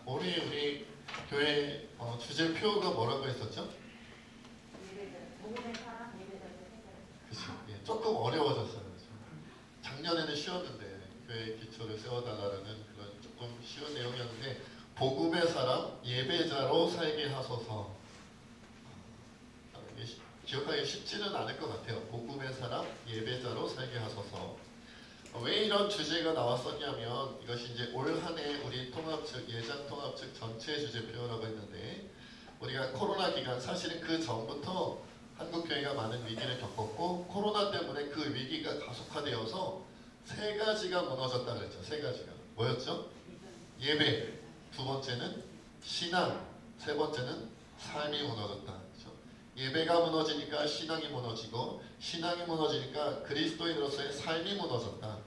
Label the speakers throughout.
Speaker 1: 우리 교회 주제표가 뭐라고 했었죠? 그렇죠. 예, 조금 어려워졌어요. 작년에는 쉬웠는데 교회 기초를 세워달라는 그런 조금 쉬운 내용이었는데 복음의 사람 예배자로 살게 하소서. 이게 기억하기 쉽지는 않을 것 같아요. 복음의 사람 예배자로 살게 하소서. 왜 이런 주제가 나왔었냐면 이것이 이제 올 한 해 우리 통합 측 예장 통합 측 전체 주제표라고 했는데 우리가 코로나 기간 사실은 그 전부터 한국 교회가 많은 위기를 겪었고 코로나 때문에 그 위기가 가속화되어서 세 가지가 무너졌다 그랬죠. 세 가지가 뭐였죠? 예배, 두 번째는 신앙, 세 번째는 삶이 무너졌다. 그렇죠? 예배가 무너지니까 신앙이 무너지고 신앙이 무너지니까 그리스도인으로서의 삶이 무너졌다.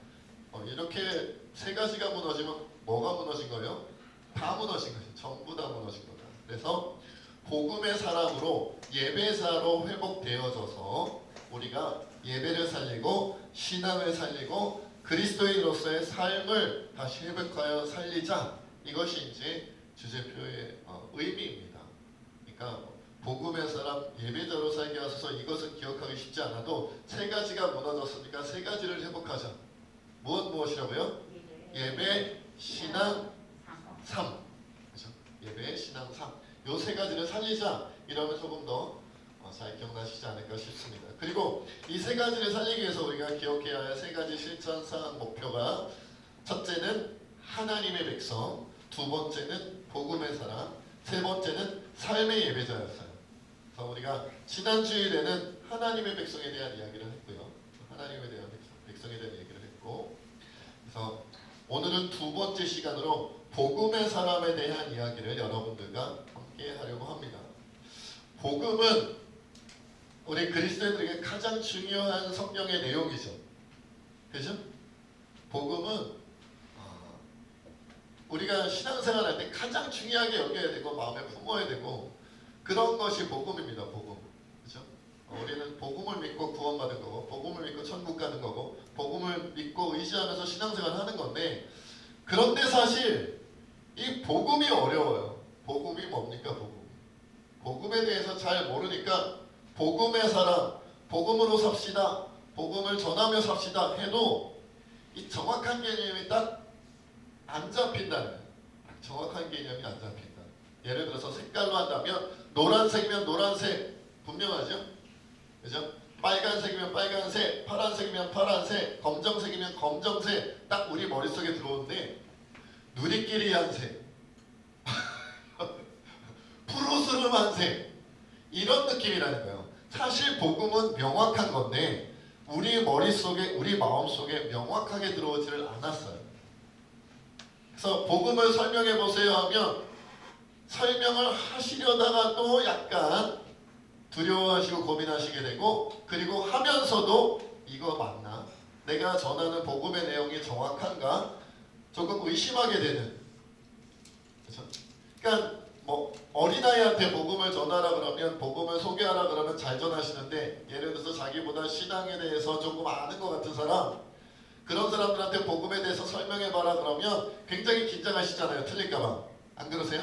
Speaker 1: 이렇게 세 가지가 무너지면 뭐가 무너진 거예요? 다 무너진 거예요. 전부 다 무너진 거다. 그래서 복음의 사람으로 예배자로 회복되어져서 우리가 예배를 살리고 신앙을 살리고 그리스도인으로서의 삶을 다시 회복하여 살리자. 이것이 이제 주제표의 의미입니다. 그러니까 복음의 사람 예배자로 살게 하소서. 이것은 기억하기 쉽지 않아도 세 가지가 무너졌으니까 세 가지를 회복하자. 무엇이라고요? 예배, 신앙, 삶. 그렇죠? 예배, 신앙, 삶. 요 세 가지를 살리자. 이러면 조금 더 잘 기억나시지 않을까 싶습니다. 그리고 이 세 가지를 살리기 위해서 우리가 기억해야 할 세 가지 실천사항 목표가 첫째는 하나님의 백성, 두 번째는 복음의 사람, 세 번째는 삶의 예배자였어요. 그래서 우리가 지난 주일에는 하나님의 백성에 대한 이야기를 했고요. 하나님에 대한 백성에 대한 얘기를 했고, 그래서 오늘은 두 번째 시간으로 복음의 사람에 대한 이야기를 여러분들과 함께 하려고 합니다. 복음은 우리 그리스도인들에게 가장 중요한 성경의 내용이죠. 그죠? 복음은 우리가 신앙생활할 때 가장 중요하게 여겨야 되고 마음에 품어야 되고 그런 것이 복음입니다. 복음. 그죠? 우리는 복음을 믿고 구원받은 거고 복음을 믿고 천국 가는 거고 복음을 믿고 의지하면서 신앙생활을 하는 건데 그런데 사실 이 복음이 어려워요. 복음이 뭡니까? 복음에 대해서 잘 모르니까 복음의 사람, 복음으로 삽시다, 복음을 전하며 삽시다 해도 이 정확한 개념이 딱 안 잡힌다는 거예요. 정확한 개념이 안 잡힌다. 예를 들어서 색깔로 한다면 노란색이면 노란색 분명하죠? 그죠? 빨간색이면 빨간색, 파란색이면 파란색, 검정색이면 검정색 딱 우리 머릿속에 들어오는데 누리끼리한 색, 푸르스름한 색 이런 느낌이라는 거예요. 사실 복음은 명확한 건데 우리 머릿속에 우리 마음속에 명확하게 들어오지를 않았어요. 그래서 복음을 설명해 보세요 하면 설명을 하시려다가 또 약간 두려워하시고 고민하시게 되고 그리고 하면서도 이거 맞나? 내가 전하는 복음의 내용이 정확한가? 조금 의심하게 되는. 그렇죠? 그러니까 뭐 어린아이한테 복음을 전하라 그러면 복음을 소개하라 그러면 잘 전하시는데 예를 들어서 자기보다 신앙에 대해서 조금 아는 것 같은 사람 그런 사람들한테 복음에 대해서 설명해봐라 그러면 굉장히 긴장하시잖아요. 틀릴까봐. 안 그러세요?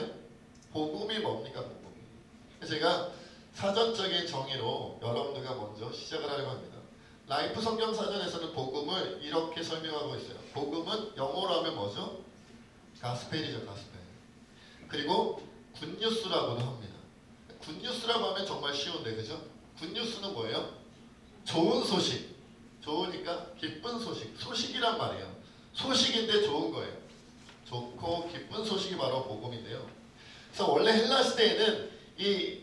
Speaker 1: 복음이 뭡니까? 복음이. 제가 사전적인 정의로 여러분들과 먼저 시작을 하려고 합니다. 라이프 성경 사전에서는 복음을 이렇게 설명하고 있어요. 복음은 영어로 하면 뭐죠? 가스펠이죠. 가스펠. 그리고 굿뉴스라고도 합니다. 굿뉴스라고 하면 정말 쉬운데 그죠? 굿뉴스는 뭐예요? 좋은 소식. 좋으니까 기쁜 소식. 소식이란 말이에요. 소식인데 좋은 거예요. 좋고 기쁜 소식이 바로 복음인데요. 그래서 원래 헬라 시대에는 이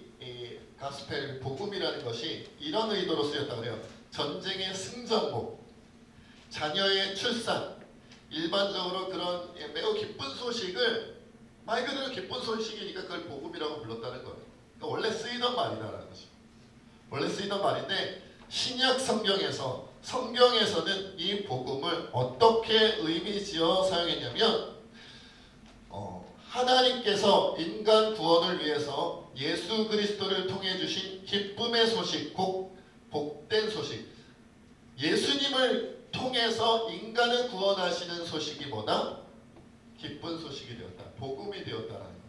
Speaker 1: 가스펠 복음이라는 것이 이런 의도로 쓰였다 그래요. 전쟁의 승전복, 자녀의 출산, 일반적으로 그런 매우 기쁜 소식을 말 그대로 기쁜 소식이니까 그걸 복음이라고 불렀다는 거예요. 그러니까 원래 쓰이던 말이다라는 거죠. 원래 쓰이던 말인데 신약 성경에서는 이 복음을 어떻게 의미지어 사용했냐면 하나님께서 인간 구원을 위해서 예수 그리스도를 통해 주신 기쁨의 소식, 복된 소식, 예수님을 통해서 인간을 구원하시는 소식이 뭐다? 기쁜 소식이 되었다. 복음이 되었다라는 거예요.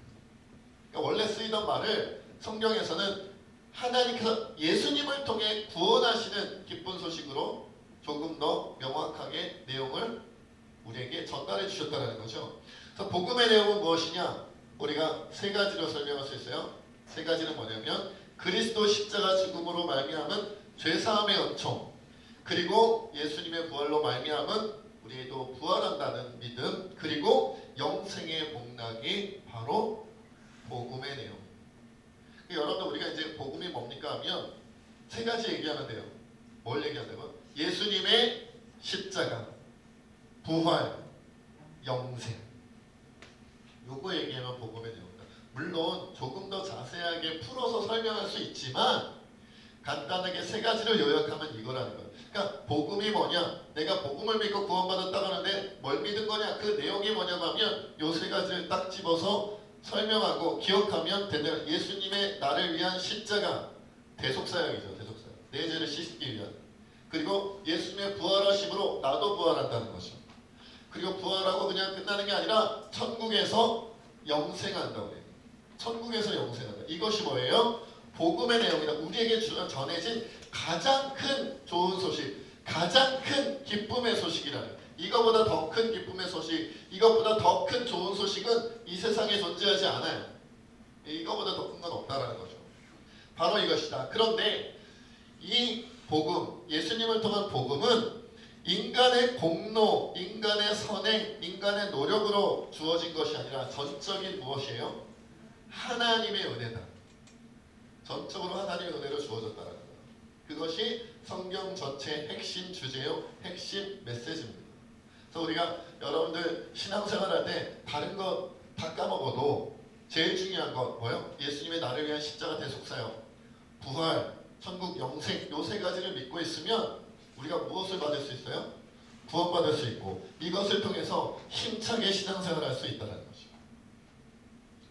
Speaker 1: 그러니까 원래 쓰이던 말을 성경에서는 하나님께서 예수님을 통해 구원하시는 기쁜 소식으로 조금 더 명확하게 내용을 우리에게 전달해 주셨다는 거죠. 그래서 복음의 내용은 무엇이냐? 우리가 세 가지로 설명할 수 있어요. 세 가지는 뭐냐면 그리스도 십자가 죽음으로 말미암은 죄사함의 은총, 그리고 예수님의 부활로 말미암은 우리도 부활한다는 믿음, 그리고 영생의 복락이 바로 복음의 내용. 여러분들 우리가 이제 복음이 뭡니까 하면 세 가지 얘기하면 돼요. 뭘 얘기하냐면 예수님의 십자가, 부활, 영생. 요거 얘기하면 복음의 내용이다. 물론 조금 더 자세하게 풀어서 설명할 수 있지만 간단하게 세 가지를 요약하면 이거라는 거예요. 그러니까 복음이 뭐냐? 내가 복음을 믿고 구원받았다고 하는데 뭘 믿은 거냐? 그 내용이 뭐냐고 하면 요 세 가지를 딱 집어서 설명하고 기억하면 되는. 예수님의 나를 위한 십자가, 대속사역이죠. 대속사역. 내 죄를 씻기 위한. 그리고 예수님의 부활하심으로 나도 부활한다는 거죠. 그리고 부활하고 그냥 끝나는 게 아니라 천국에서 영생한다고 해요. 천국에서 영생한다. 이것이 뭐예요? 복음의 내용이다. 우리에게 전해진 가장 큰 좋은 소식, 가장 큰 기쁨의 소식이라는 거예요. 이거보다 더 큰 기쁨의 소식, 이것보다 더 큰 좋은 소식은 이 세상에 존재하지 않아요. 이거보다 더 큰 건 없다라는 거죠. 바로 이것이다. 그런데 이 복음, 예수님을 통한 복음은 인간의 공로, 인간의 선행, 인간의 노력으로 주어진 것이 아니라 전적인 무엇이에요? 하나님의 은혜다. 전적으로 하나님의 은혜로 주어졌다는 거예요. 그것이 성경 전체의 핵심 주제요, 핵심 메시지입니다. 그래서 우리가 여러분들 신앙생활할 때 다른 거 다 까먹어도 제일 중요한 건 뭐예요? 예수님의 나를 위한 십자가 대속사역, 부활, 천국, 영생, 요 세 가지를 믿고 있으면 우리가 무엇을 받을 수 있어요? 구원받을 수 있고 이것을 통해서 힘차게 신앙생활을 할 수 있다는 거죠.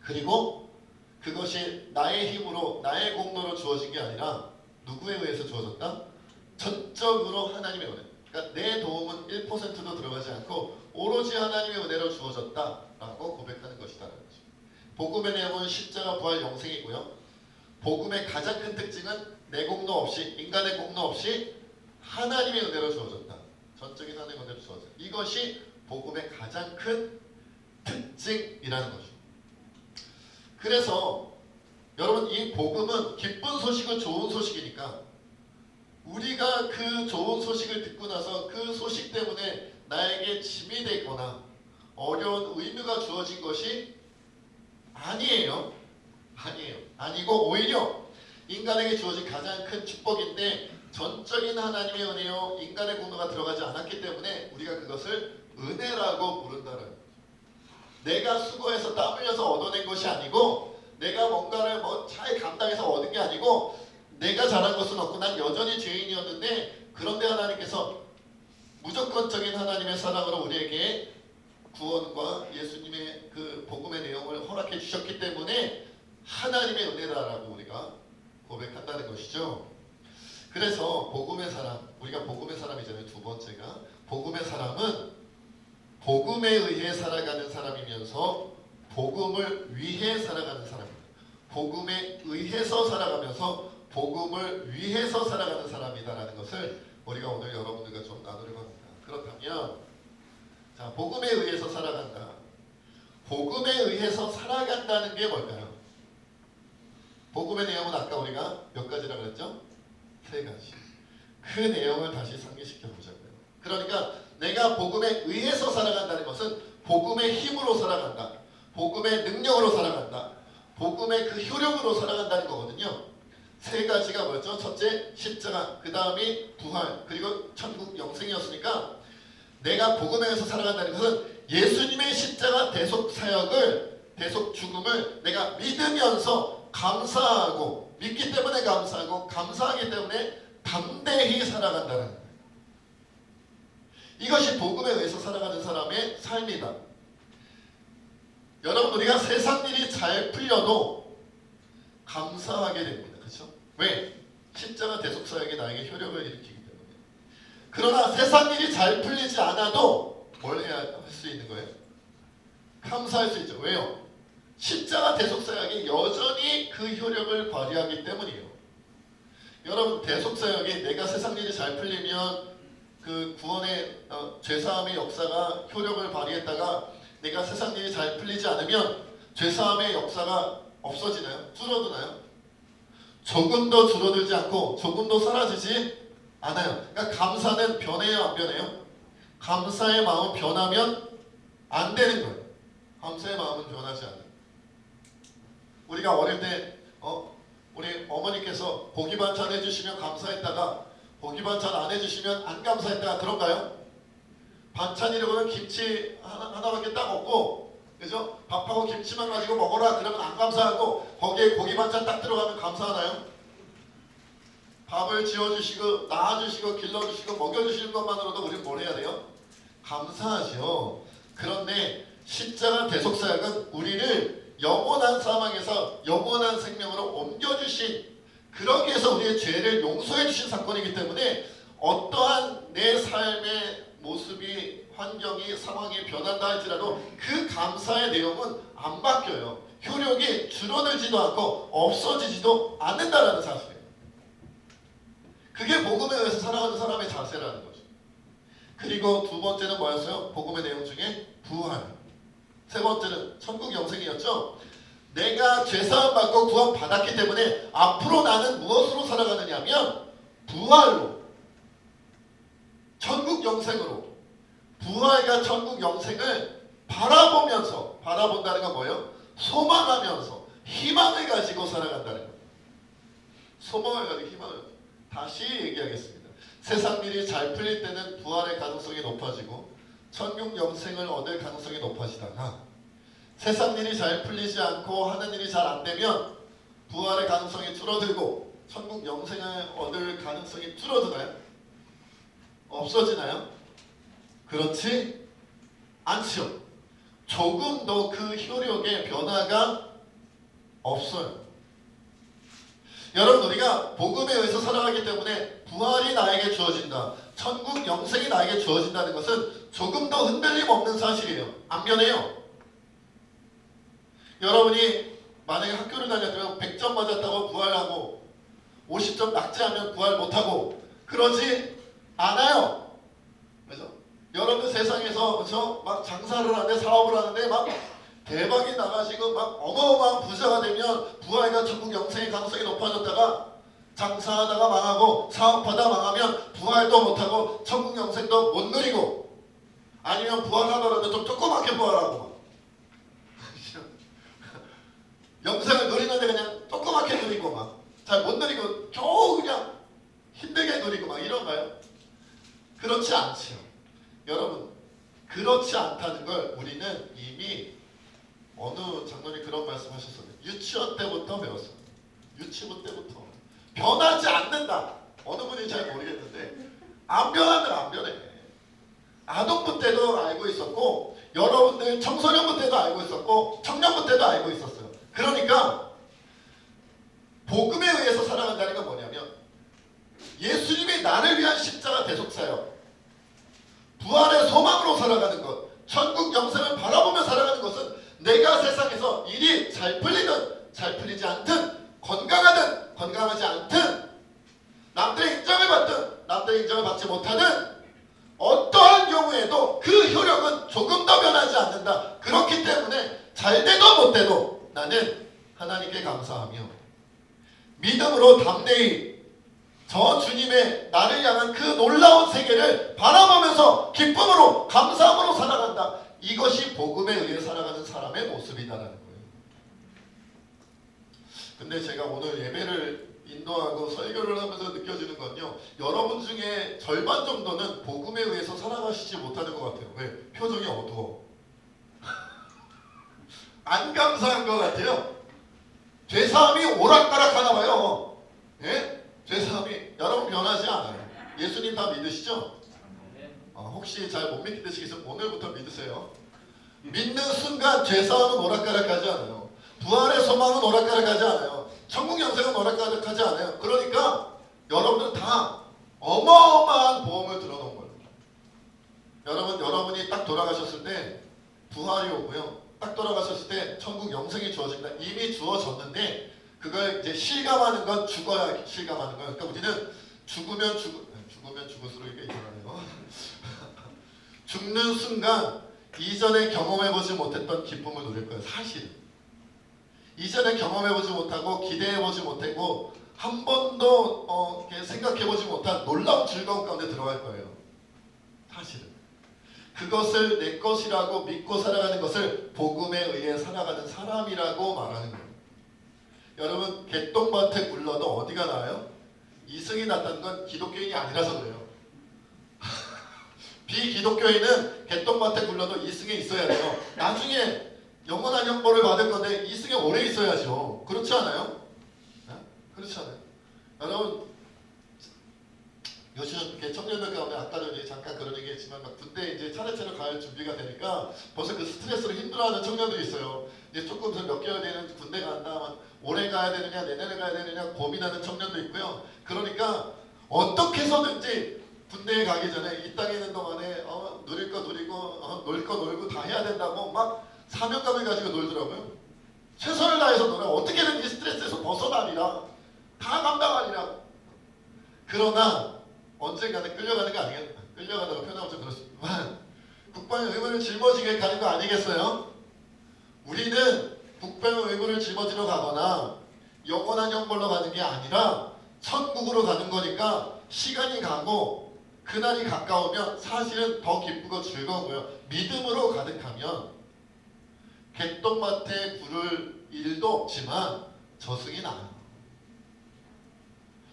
Speaker 1: 그리고 그것이 나의 힘으로 나의 공로로 주어진 게 아니라 누구에 의해서 주어졌다? 전적으로 하나님의 은혜. 그러니까 내 도움은 1%도 들어가지 않고 오로지 하나님의 은혜로 주어졌다라고 고백하는 것이다라는 거죠. 복음의 내용은 십자가, 부활, 영생이고요. 복음의 가장 큰 특징은 내 공로 없이, 인간의 공로 없이 하나님의 은혜로 주어졌다. 전적인 하나님의 은혜로 주어졌다. 이것이 복음의 가장 큰 특징이라는 거죠. 그래서 여러분 이 복음은 기쁜 소식은 좋은 소식이니까 우리가 그 좋은 소식을 듣고 나서 그 소식 때문에 나에게 짐이 되거나 어려운 의무가 주어진 것이 아니에요. 아니고 오히려 인간에게 주어진 가장 큰 축복인데 전적인 하나님의 은혜요 인간의 공로가 들어가지 않았기 때문에 우리가 그것을 은혜라고 부른다는 거죠. 내가 수고해서 땀 흘려서 얻어낸 것이 아니고 내가 뭔가를 잘 감당해서 얻은 게 아니고 내가 잘한 것은 없고 난 여전히 죄인이었는데 그런데 하나님께서 무조건적인 하나님의 사랑으로 우리에게 구원과 예수님의 그 복음의 내용을 허락해 주셨기 때문에 하나님의 은혜다라고 우리가 고백한다는 것이죠. 그래서 복음의 사람, 우리가 복음의 사람이잖아요. 두 번째가 복음의 사람은 복음에 의해 살아가는 사람이면서 복음을 위해 살아가는 사람입니다. 복음에 의해서 살아가면서 복음을 위해서 살아가는 사람이다라는 것을 우리가 오늘 여러분들과 좀 나누려고 합니다. 그렇다면 자, 복음에 의해서 살아간다. 복음에 의해서 살아간다는 게 뭘까요? 복음의 내용은 아까 우리가 몇 가지라고 했죠? 세 가지. 그 내용을 다시 상기시켜 보자고요. 그러니까 내가 복음에 의해서 살아간다는 것은 복음의 힘으로 살아간다. 복음의 능력으로 살아간다. 복음의 그 효력으로 살아간다는 거거든요. 세 가지가 뭐였죠? 첫째 십자가, 그 다음이 부활, 그리고 천국 영생이었으니까 내가 복음에 의해서 살아간다는 것은 예수님의 십자가 대속 사역을, 대속 죽음을 내가 믿으면서 감사하고 믿기 때문에 감사하고 감사하기 때문에 담대히 살아간다는 거예요. 이것이 복음에 의해서 살아가는 사람의 삶이다. 여러분 우리가 세상 일이 잘 풀려도 감사하게 됩니다. 그렇죠? 왜? 십자가 대속사역이 나에게 효력을 일으키기 때문에. 그러나 세상 일이 잘 풀리지 않아도 뭘 해야 할 수 있는 거예요? 감사할 수 있죠. 왜요? 십자가 대속사역이 여전히 그 효력을 발휘하기 때문이에요. 여러분, 대속사역이 내가 세상 일이 잘 풀리면 그 구원의 죄사함의 역사가 효력을 발휘했다가 내가 세상 일이 잘 풀리지 않으면 죄사함의 역사가 없어지나요? 줄어드나요? 조금도 줄어들지 않고 조금도 사라지지 않아요. 그러니까 감사는 변해요, 안 변해요? 감사의 마음은 변하면 안 되는 거예요. 감사의 마음은 변하지 않아요. 우리가 어릴 때 우리 어머니께서 고기 반찬 해주시면 감사했다가 고기 반찬 안 해주시면 안 감사했다가 그런가요? 반찬이라고 하면 김치 하나밖에 딱 없고, 그죠? 밥하고 김치만 가지고 먹어라 그러면 안 감사하고, 거기에 고기 반찬 딱 들어가면 감사하나요? 밥을 지어주시고 낳아주시고 길러주시고 먹여주시는 것만으로도 우리는 뭘 해야 돼요? 감사하죠. 그런데 십자가 대속사역은 우리를 영원한 사망에서 영원한 생명으로 옮겨주신, 그러기 위해서 우리의 죄를 용서해 주신 사건이기 때문에 어떠한 내 삶의 모습이, 환경이, 상황이 변한다 할지라도 그 감사의 내용은 안 바뀌어요. 효력이 줄어들지도 않고 없어지지도 않는다라는 사실이에요. 그게 복음에 의해서 살아가는 사람의 자세라는 거죠. 그리고 두 번째는 뭐였어요? 복음의 내용 중에 부활. 세 번째는 천국 영생이었죠. 내가 죄사함 받고 구원 받았기 때문에 앞으로 나는 무엇으로 살아가느냐 하면 부활로, 천국 영생으로. 부활과 천국 영생을 바라보면서, 바라본다는 건 뭐예요? 소망하면서 희망을 가지고 살아간다는 거예요. 소망을 가지고 희망을 가지고. 다시 얘기하겠습니다. 세상 일이 잘 풀릴 때는 부활의 가능성이 높아지고 천국 영생을 얻을 가능성이 높아지다가, 세상 일이 잘 풀리지 않고 하는 일이 잘 안 되면 부활의 가능성이 줄어들고 천국 영생을 얻을 가능성이 줄어드나요? 없어지나요? 그렇지 않죠. 조금도 그 효력의 변화가 없어요. 여러분, 우리가 복음에 의해서 살아가기 때문에 부활이 나에게 주어진다, 천국 영생이 나에게 주어진다는 것은 조금도 흔들림 없는 사실이에요. 안 변해요. 여러분이 만약에 학교를 다녔다면 100점 맞았다고 부활하고 50점 낙제하면 부활 못하고 그러지 않아요. 그래서 여러분 세상에서, 그렇죠? 막 장사를 하는데, 사업을 하는데 막 대박이 나가시고 막 어마어마한 부자가 되면 부활과 천국 영생의 가능성이 높아졌다가, 장사하다가 망하고 사업하다 망하면 부활도 못하고 천국 영생도 못 누리고, 아니면 부활하더라도 좀 조그맣게 부활하고 영생을 누리는데 그냥 조그맣게 누리고 막 잘 못 누리고 겨우 그냥 힘들게 누리고 막 이런가요? 그렇지 않죠. 여러분, 그렇지 않다는 걸 우리는 이미 어느 장로님 그런 말씀하셨어요. 유치원 때부터 배웠어요. 유치부 때부터 변하지 않는다. 어느 분인지 잘 모르겠는데 안 변하면 안 변해. 아동부 때도 알고 있었고, 여러분들 청소년부 때도 알고 있었고, 청년부 때도 알고 있었어요. 그러니까 복음에 의해서 살아간다는 건 뭐냐면, 예수님이 나를 위한 십자가 대속사역, 부활의 소망으로 살아가는 것, 천국 영생을 바라보며 살아가는 것은 내가 세상에서 일이 잘 풀리든 잘 풀리지 않든, 건강하든 건강하지 않든, 남들의 인정을 받든 남들의 인정을 받지 못하든, 어떠한 경우에도 그 효력은 조금 더 변하지 않는다. 그렇기 때문에 잘 돼도 못 돼도 나는 하나님께 감사하며 믿음으로 담대히 저 주님의 나를 향한 그 놀라운 세계를 바라보면서 기쁨으로, 감사함으로 살아간다. 이것이 복음에 의해 살아가는 사람의 모습이다라는 거예요. 근데 제가 오늘 예배를 인도하고 설교를 하면서 느껴지는 건요, 여러분 중에 절반 정도는 복음에 의해서 살아가시지 못하는 것 같아요. 왜? 표정이 어두워. 안 감사한 것 같아요. 죄사함이 오락가락하나 봐요. 예? 죄사함이, 여러분 변하지 않아요. 예수님 다 믿으시죠? 혹시 잘 못 믿으시겠으면 오늘부터 믿으세요. 믿는 순간 죄사함은 오락가락하지 않아요. 부활의 소망은 오락가락하지 않아요. 천국 영생은 오락가락하지 않아요. 그러니까 여러분들은 다 어마어마한 보험을 들어놓은 거예요. 여러분이 딱 돌아가셨을 때 부활이 오고요, 딱 돌아가셨을 때 천국 영생이 주어집니다. 이미 주어졌는데 그걸 이제 실감하는 건 죽어야 실감하는 거예요. 그러니까 우리는 죽으면 죽을수록 이게 이상하네요. 죽는 순간 이전에 경험해보지 못했던 기쁨을 누릴 거예요. 사실 이전에 경험해보지 못하고 기대해보지 못하고 한 번도 생각해보지 못한 놀라운 즐거움 가운데 들어갈 거예요. 사실은 그것을 내 것이라고 믿고 살아가는 것을 복음에 의해 살아가는 사람이라고 말하는 거예요. 여러분 개똥밭에 굴러도 어디가 나아요? 이승이 났다는 건 기독교인이 아니라서 그래요. 비기독교인은 개똥밭에 굴러도 이승에 있어야 돼요. 나중에 영원한 형벌을 받을 건데 이승에 오래 있어야죠. 그렇지 않아요? 네? 그렇지 않아요? 여러분 요즘 청년들 가운데 아까 전에 잠깐 그런 얘기했지만 군대 이제 차례차례 갈 준비가 되니까 벌써 그 스트레스로 힘들어하는 청년들이 있어요. 이제 조금 더 몇 개월 되는 군대 간다, 올해 가야 되느냐 내년에 가야 되느냐 고민하는 청년도 있고요. 그러니까 어떻게 해서든지 군대에 가기 전에 이 땅에 있는 동안에 누릴 거 누리고 놀 거 놀고 다 해야 된다고 막 사명감을 가지고 놀더라고요. 최선을 다해서 놀아. 어떻게든 이 스트레스에서 벗어나리라. 다 감당하리라. 그러나 언젠가는 끌려가는 거 아니겠나? 끌려가다가 표현하면 좀 그렇지만 국방의 의무를 짊어지게 가는 거 아니겠어요? 우리는 국방의 의무를 짊어지러 가거나 영원한 형벌로 가는 게 아니라 천국으로 가는 거니까 시간이 가고 그날이 가까우면 사실은 더 기쁘고 즐거워요. 믿음으로 가득하면 개똥밭에 굴을 일도 없지만 저승이 나요.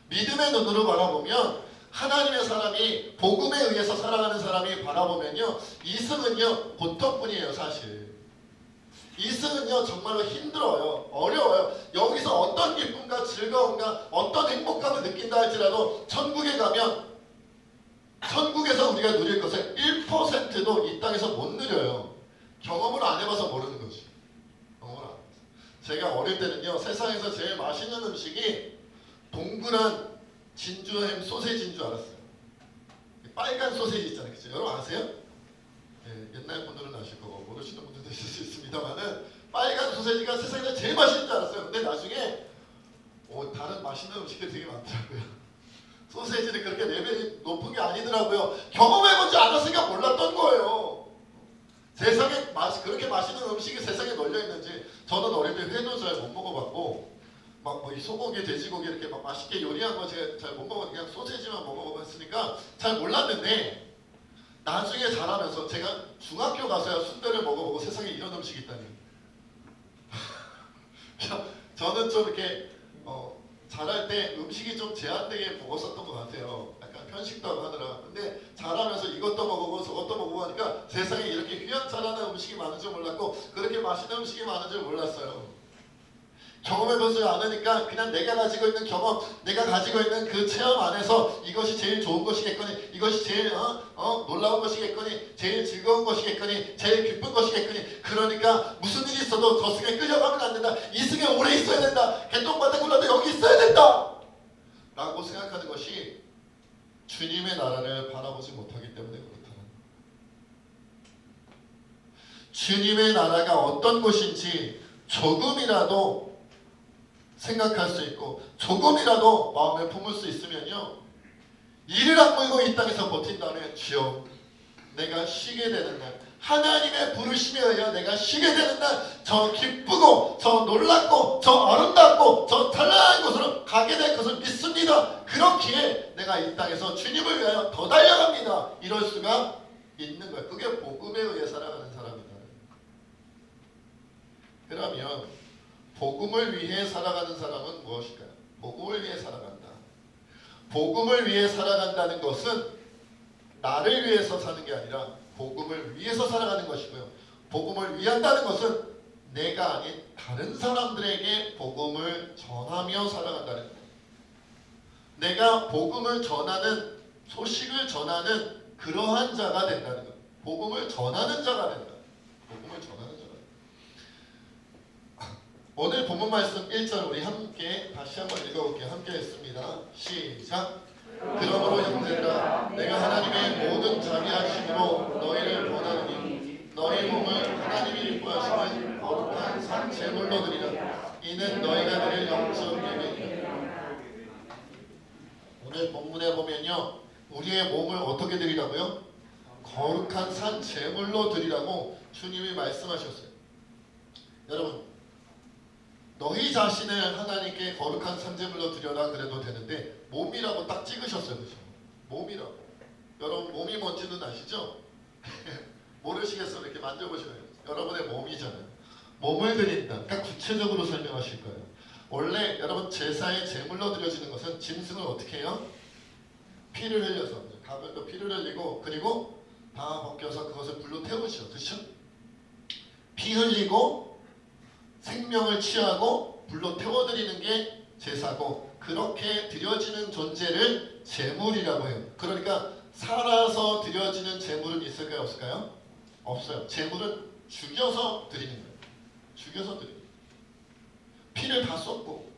Speaker 1: 믿음의 눈으로 바라보면 하나님의 사람이 복음에 의해서 살아가는 사람이 바라보면요 이승은요 보통뿐이에요. 사실 이승은요 정말로 힘들어요. 어려워요. 여기서 어떤 기쁨과 즐거움과 어떤 행복감을 느낀다 할지라도 천국에 가면 천국에서 우리가 누릴 것을 1%도 이 땅에서 못 누려요. 경험을 안 해봐서 모르는 거지. 경험을 안 해봐서. 제가 어릴 때는요 세상에서 제일 맛있는 음식이 동그란 진주햄 소세지인 줄 알았어요. 빨간 소세지 있잖아요. 그쵸? 여러분 아세요? 네, 옛날 분들은 아실 거고 모르시는 분들도 있을 수 있습니다만은 빨간 소세지가 세상에서 제일 맛있는 줄 알았어요. 근데 나중에 다른 맛있는 음식들이 되게 많더라고요. 소세지는 그렇게 레벨이 높은 게 아니더라고요. 경험해보지 않았으니까 몰랐던 거예요. 세상에 그렇게 맛있는 음식이 세상에 널려있는지. 저는 어릴 때 회도 잘 못 먹어봤고 이 소고기, 돼지고기 이렇게 막 맛있게 요리한 거 제가 잘 못 먹었는데 그냥 소세지만 먹어봤으니까 잘 몰랐는데 나중에 자라면서 제가 중학교 가서야 순대를 먹어보고 세상에 이런 음식이 있다니. 저는 좀 이렇게 자랄 때 음식이 좀 제한되게 먹었었던 것 같아요. 약간 편식도 하고 하느라. 근데 자라면서 이것도 먹어보고 저것도 먹어보고 하니까 세상에 이렇게 휘황찬란한 음식이 많은 줄 몰랐고 그렇게 맛있는 음식이 많은 줄 몰랐어요. 경험해보지 않으니까 그냥 내가 가지고 있는 경험, 내가 가지고 있는 그 체험 안에서 이것이 제일 좋은 것이겠거니, 이것이 제일 놀라운 것이겠거니, 제일 즐거운 것이겠거니, 제일 기쁜 것이겠거니. 그러니까 무슨 일이 있어도 저승에 끌려가면 안 된다. 이승에 오래 있어야 된다. 개똥밭에 굴러도 여기 있어야 된다. 라고 생각하는 것이 주님의 나라를 바라보지 못하기 때문에 그렇다는 거예요. 주님의 나라가 어떤 것인지 조금이라도 생각할 수 있고 조금이라도 마음에 품을 수 있으면요 이를 악물고 이 땅에서 버틴 다음에 주여 내가 쉬게 되는 날 하나님의 부르심에 의하여 내가 쉬게 되는 날 저 기쁘고 저 놀랍고 저 아름답고 저 찬란한 곳으로 가게 될 것을 믿습니다. 그렇기에 내가 이 땅에서 주님을 위하여 더 달려갑니다. 이럴 수가 있는 거예요. 그게 복음에 의해 살아가는 사람이다. 그러면 복음을 위해 살아가는 사람은 무엇일까요? 복음을 위해 살아간다. 복음을 위해 살아간다는 것은 나를 위해서 사는 게 아니라 복음을 위해서 살아가는 것이고요. 복음을 위한다는 것은 내가 아닌 다른 사람들에게 복음을 전하며 살아간다는 거예요. 내가 복음을 전하는, 소식을 전하는 그러한 자가 된다는 거예요. 복음을 전하는 자가 된다. 복음을 전하는 자가 된다. 오늘 본문 말씀 1절 우리 함께 다시 한번 읽어볼게요. 함께 했습니다. 시작. 그러므로 형제들아 내가 하나님의 모든 자비하심으로 너희를 권하노니 너희 몸을 하나님이 기뻐하시는 제물로 드리라. 이는 너희가 드릴 영적 예배니라. 오늘 본문에 보면요, 우리의 몸을 어떻게 드리라고요? 거룩한 산 제물로 드리라고 주님이 말씀하셨어요. 여러분, 너희 자신을 하나님께 거룩한 산제물로 드려라 그래도 되는데 몸이라고 딱 찍으셨어요. 그렇죠? 몸이라고. 여러분 몸이 뭔지는 아시죠? 모르시겠어요? 이렇게 만져보시면 여러분의 몸이잖아요. 몸을 드린다. 그러니까 구체적으로 설명하실 거예요. 원래 여러분 제사의 제물로 드려지는 것은 짐승을 어떻게 해요? 피를 흘려서 가면도 피를 흘리고 그리고 다 벗겨서 그것을 불로 태우죠. 그렇죠? 피 흘리고 생명을 취하고 불로 태워드리는 게 제사고, 그렇게 드려지는 존재를 제물이라고 해요. 그러니까 살아서 드려지는 제물은 있을까요? 없을까요? 없어요. 제물은 죽여서 드리는 거예요. 죽여서 드리는 거예요. 피를 다 쏟고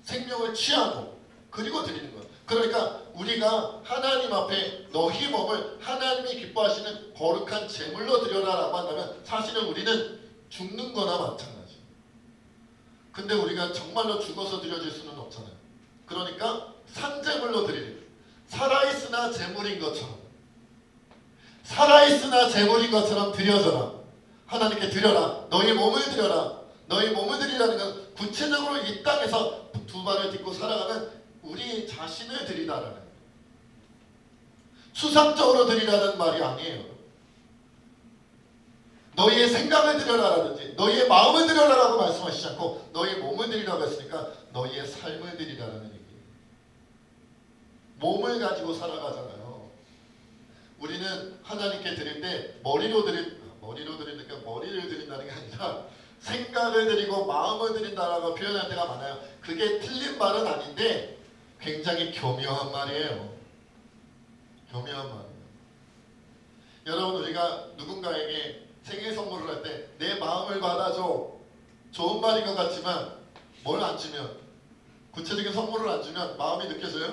Speaker 1: 생명을 취하고 그리고 드리는 거예요. 그러니까 우리가 하나님 앞에 너희 몸을 하나님이 기뻐하시는 거룩한 제물로 드려라라고 한다면 사실은 우리는 죽는 거나 마찬가지. 근데 우리가 정말로 죽어서 드려질 수는 없잖아요. 그러니까 산제물로 드리는, 살아있으나 제물인 것처럼, 살아있으나 제물인 것처럼 드려져라. 하나님께 드려라. 너희 몸을 드려라. 너희 몸을 드리라는 건 구체적으로 이 땅에서 두 발을 딛고 살아가는 우리 자신을 드리다라는 거예요. 수상적으로 드리라는 말이 아니에요. 너희의 생각을 드려라라든지 너희의 마음을 드려라라고 말씀하시지 않고 너희의 몸을 드리라고 했으니까 너희의 삶을 드리라는 얘기예요. 몸을 가지고 살아가잖아요. 우리는 하나님께 드릴 때 머리를 드리니까 머리를 드린다는 게 아니라 생각을 드리고 마음을 드린다라고 표현할 때가 많아요. 그게 틀린 말은 아닌데 굉장히 교묘한 말이에요. 교묘한 말이에요. 여러분, 우리가 누군가에게 생일 선물을 할 때 내 마음을 받아줘, 좋은 말인 것 같지만 뭘 안 주면, 구체적인 선물을 안 주면 마음이 느껴져요?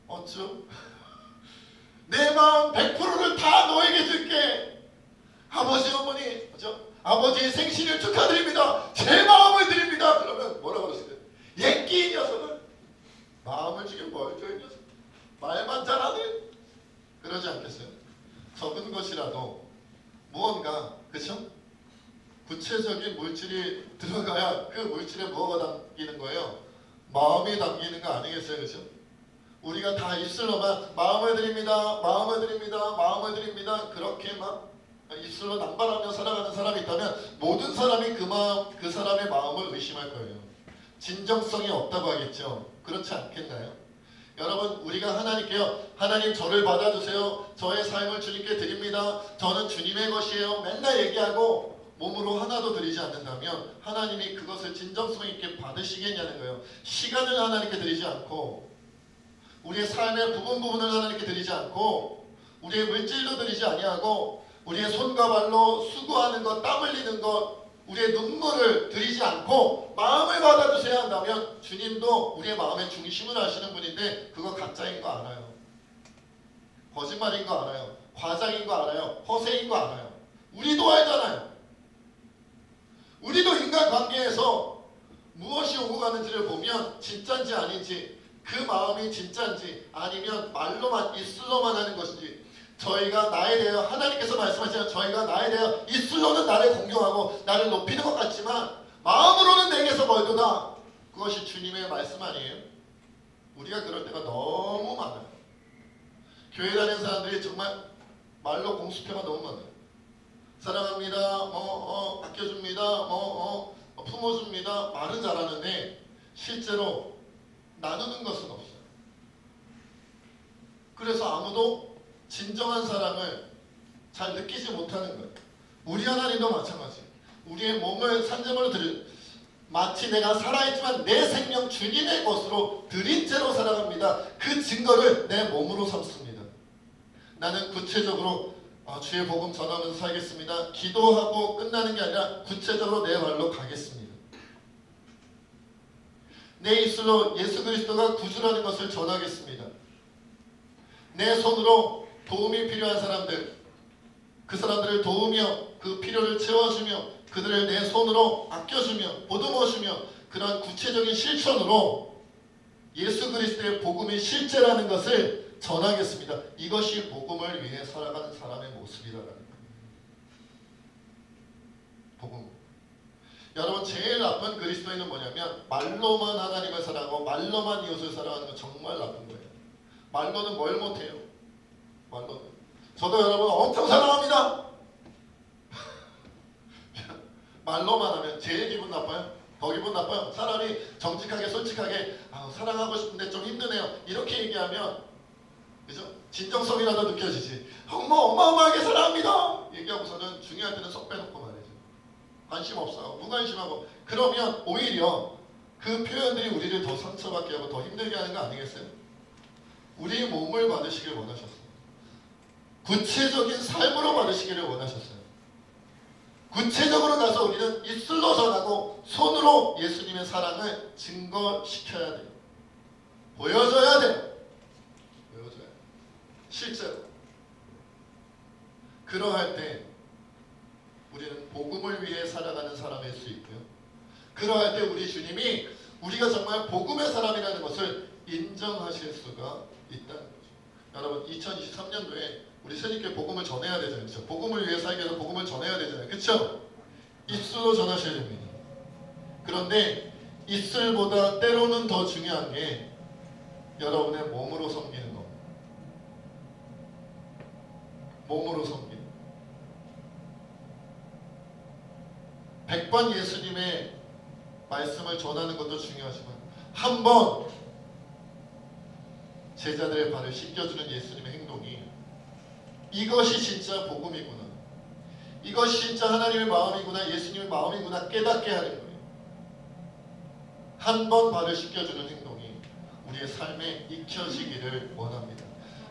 Speaker 1: 어쩌? 내 마음 100%를 다 너에게 줄게. 아버지, 어머니, 그렇죠? 아버지의 생신을 축하드립니다. 제 마음을 드립니다. 그러면 뭐라고 그러시대요? 예끼 이 녀석은 마음을 주긴 뭘 줘, 이 녀석. 말만 잘하네. 그러지 않겠어요? 적은 것이라도 무언가, 그렇죠? 구체적인 물질이 들어가야 그 물질에 뭐가 담기는 거예요? 마음이 담기는 거 아니겠어요? 그렇죠? 우리가 다 입술로만 마음을 드립니다, 마음을 드립니다, 마음을 드립니다, 그렇게 막 입술로 남발하며 살아가는 사람이 있다면 모든 사람이 그 사람의 마음을 의심할 거예요. 진정성이 없다고 하겠죠. 그렇지 않겠나요? 여러분, 우리가 하나님께요, 하나님 저를 받아주세요, 저의 삶을 주님께 드립니다, 저는 주님의 것이에요, 맨날 얘기하고 몸으로 하나도 드리지 않는다면 하나님이 그것을 진정성 있게 받으시겠냐는 거예요. 시간을 하나님께 드리지 않고, 우리의 삶의 부분을 하나님께 드리지 않고, 우리의 물질도 드리지 아니하고, 우리의 손과 발로 수고하는 것, 땀 흘리는 것, 우리의 눈물을 드리지 않고 마음을 받아주세요 한다면 주님도 우리의 마음의 중심을 아시는 분인데 그거 가짜인 거 알아요. 거짓말인 거 알아요. 과장인 거 알아요. 허세인 거 알아요. 우리도 알잖아요. 우리도 인간관계에서 무엇이 오고 가는지를 보면 진짜인지 아닌지, 그 마음이 진짜인지 아니면 말로만, 입술로만 하는 것인지, 저희가 나에 대하여, 하나님께서 말씀하시는 저희가 나에 대하여 입술로는 나를 공경하고 나를 높이는 것 같지만 마음으로는 내게서 멀도다. 그것이 주님의 말씀 아니에요? 우리가 그럴 때가 너무 많아요. 교회 다니는 사람들이 정말 말로 공수표가 너무 많아요. 사랑합니다, 아껴줍니다, 품어줍니다, 말은 잘하는데 실제로 나누는 것은 없어요. 그래서 아무도 진정한 사랑을 잘 느끼지 못하는 거예요. 우리 하나님도 마찬가지예요. 우리의 몸을 산제물로 마치 내가 살아있지만 내 생명 주님의 것으로 드린 채로 살아갑니다. 그 증거를 내 몸으로 삼습니다. 나는 구체적으로 주의 복음 전하면서 살겠습니다. 기도하고 끝나는 게 아니라 구체적으로 내 발로 가겠습니다. 내 입술로 예수 그리스도가 구주라는 것을 전하겠습니다. 내 손으로 도움이 필요한 사람들, 그 사람들을 도우며 그 필요를 채워주며 그들을 내 손으로 아껴주며 보듬어주며 그런 구체적인 실천으로 예수 그리스도의 복음이 실제라는 것을 전하겠습니다. 이것이 복음을 위해 살아가는 사람의 모습이라는 거예요. 복음. 여러분 제일 나쁜 그리스도인은 뭐냐면 말로만 하나님을 사랑하고 말로만 이웃을 사랑하는 건 정말 나쁜 거예요. 말로는 뭘 못해요. 말로는. 저도 여러분 엄청 사랑합니다. 말로만 하면 제일 기분 나빠요. 더 기분 나빠요. 차라리 정직하게 솔직하게 사랑하고 싶은데 좀 힘드네요. 이렇게 얘기하면 그죠? 진정성이라도 느껴지지. 어마어마하게 사랑합니다. 얘기하고서는 중요할 때는 쏙 빼놓고 말이죠. 관심 없어요. 무관심하고. 그러면 오히려 그 표현들이 우리를 더 상처받게 하고 더 힘들게 하는 거 아니겠어요? 우리의 몸을 받으시길 원하셨어요. 구체적인 삶으로 받으시기를 원하셨어요. 구체적으로 가서 우리는 입술로 전하고 손으로 예수님의 사랑을 증거시켜야 돼요. 보여줘야 돼요. 보여줘야 돼요. 실제로. 그러할 때 우리는 복음을 위해 살아가는 사람일 수 있고요. 그러할 때 우리 주님이 우리가 정말 복음의 사람이라는 것을 인정하실 수가 있다는 거죠. 여러분 2023년도에 우리 새롭게 복음을 전해야 되잖아요. 그렇죠? 복음을 위해 살기 위해서 복음을 전해야 되잖아요. 그렇죠? 입술로 전하셔야 됩니다. 그런데 입술보다 때로는 더 중요한 게 여러분의 몸으로 섬기는 거. 몸으로 섬기는 거. 100번 예수님의 말씀을 전하는 것도 중요하지만 한 번 제자들의 발을 씻겨주는 예수님의 행동이 이것이 진짜 복음이구나. 이것이 진짜 하나님의 마음이구나. 예수님의 마음이구나. 깨닫게 하는 거예요. 한 번 발을 씻겨주는 행동이 우리의 삶에 익혀지기를 원합니다.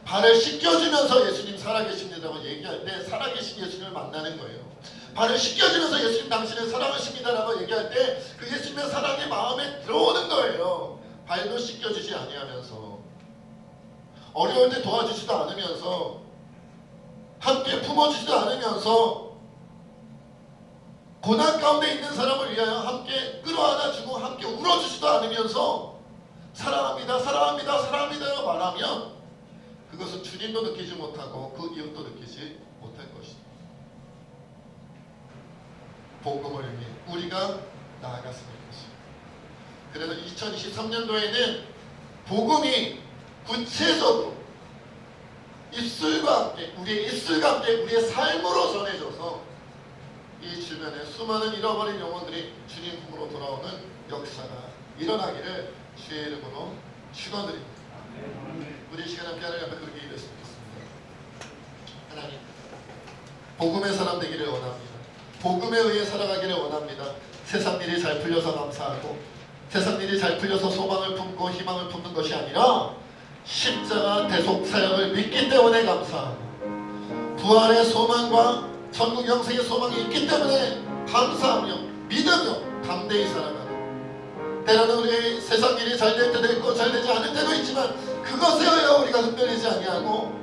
Speaker 1: 발을 씻겨주면서 예수님 살아계십니다라고 얘기할 때 살아계신 예수님을 만나는 거예요. 발을 씻겨주면서 예수님 당신을 사랑하십니다라고 얘기할 때 그 예수님의 사랑이 마음에 들어오는 거예요. 발도 씻겨주지 아니하면서 어려울 때 도와주지도 않으면서 함께 품어주지도 않으면서 고난 가운데 있는 사람을 위하여 함께 끌어안아주고 함께 울어주지도 않으면서 사랑합니다 사랑합니다 사랑합니다 말하면 그것은 주님도 느끼지 못하고 그 이웃도 느끼지 못할 것이다. 복음을 위해 우리가 나아갔으면 것이다. 그래서 2023년도에는 복음이 구체적으로 입술과 함께 우리의 입술과 함께 우리의 삶으로 전해져서 이 주변에 수많은 잃어버린 영혼들이 주님 품으로 돌아오는 역사가 일어나기를 주의 이름으로 축원드립니다. 우리 시간 함께 하나님 앞에 그렇게 기도했으면 좋겠습니다. 하나님 복음의 사람 되기를 원합니다. 복음에 의해 살아가기를 원합니다. 세상 일이 잘 풀려서 감사하고 세상 일이 잘 풀려서 소망을 품고 희망을 품는 것이 아니라 십자가 대속 사역을 믿기 때문에 감사하고 부활의 소망과 천국 영생의 소망이 있기 때문에 감사하며 믿으며 담대히 살아가는 때로는 우리 세상 일이 잘 될 때도 있고 잘 되지 않을 때도 있지만 그것에 의하여 우리가 흔들리지 아니하고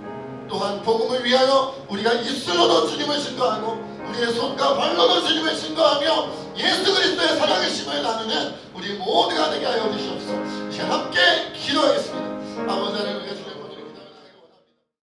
Speaker 1: 또한 복음을 위하여 우리가 입술로도 주님을 증거하고 우리의 손과 발로도 주님을 증거하며 예수 그리스도의 살아계심을 나누는 우리 모두가 되게 하여 주시옵소서.